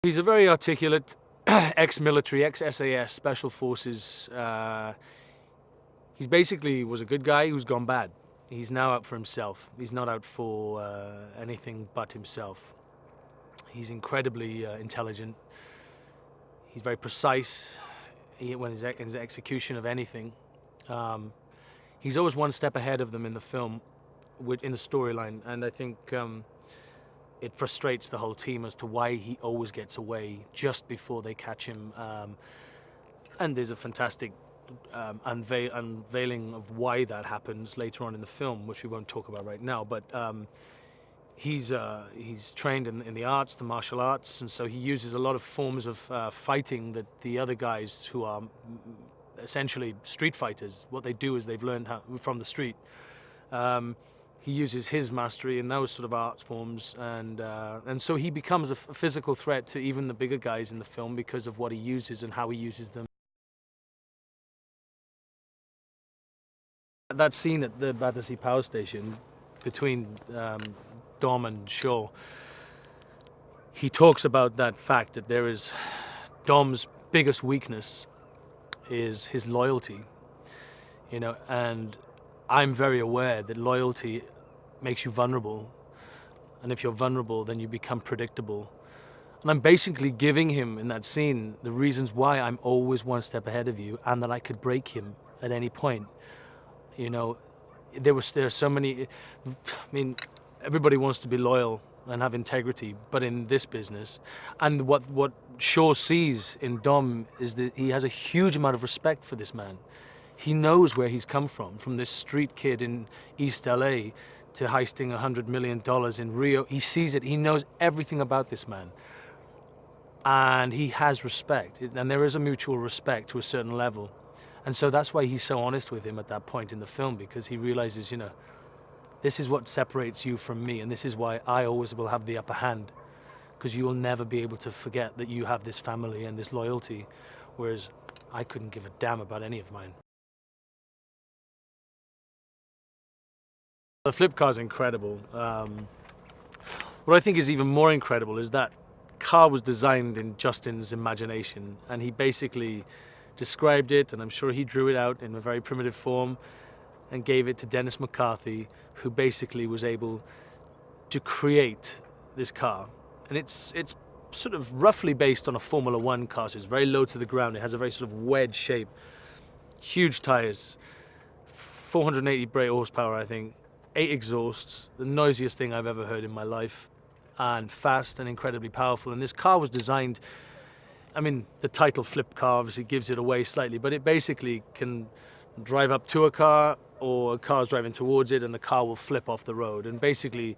He's a very articulate ex-military, ex-SAS, Special Forces. He basically was a good guy who's gone bad. He's now out for himself. He's not out for anything but himself. He's incredibly intelligent. He's very precise when in his execution of anything. He's always one step ahead of them in the film, in the storyline, and I think it frustrates the whole team as to why he always gets away just before they catch him. And there's a fantastic unveiling of why that happens later on in the film, which we won't talk about right now. But he's trained in the arts, the martial arts, and so he uses a lot of forms of fighting that the other guys who are essentially street fighters, what they do is they've learned from the street. He uses his mastery in those sort of art forms, and so he becomes a physical threat to even the bigger guys in the film because of what he uses and how he uses them. That scene at the Battersea Power Station between Dom and Shaw, he talks about that fact that there is Dom's biggest weakness is his loyalty, and I'm very aware that loyalty makes you vulnerable, and if you're vulnerable then you become predictable. And I'm basically giving him in that scene the reasons why I'm always one step ahead of you and that I could break him at any point. There are so many. I mean, everybody wants to be loyal and have integrity, but in this business, and what Shaw sees in Dom is that he has a huge amount of respect for this man. He knows where he's come from this street kid in East LA to heisting $100 million in Rio. He sees it. He knows everything about this man, and he has respect, and there is a mutual respect to a certain level. And so that's why he's so honest with him at that point in the film, because he realizes, this is what separates you from me, and this is why I always will have the upper hand, because you will never be able to forget that you have this family and this loyalty, whereas I couldn't give a damn about any of mine. The flip car is incredible. What I think is even more incredible is that car was designed in Justin's imagination, and he basically described it, and I'm sure he drew it out in a very primitive form and gave it to Dennis McCarthy, who basically was able to create this car. And it's sort of roughly based on a Formula One car, so it's very low to the ground. It has a very sort of wedge shape, huge tires, 480 brake horsepower, I think, 8 exhausts, the noisiest thing I've ever heard in my life, and fast and incredibly powerful. And this car was designed, I mean, the title flip car obviously gives it away slightly, but it basically can drive up to a car, or a car's driving towards it and the car will flip off the road. And basically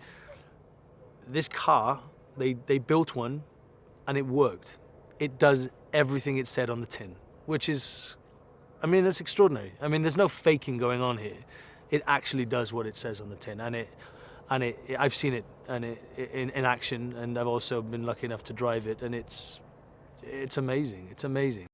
this car, they built one and it worked. It does everything it said on the tin, which is, I mean, it's extraordinary. I mean, there's no faking going on here. It actually does what it says on the tin, and I've seen it in action, and I've also been lucky enough to drive it, and it's amazing. It's amazing.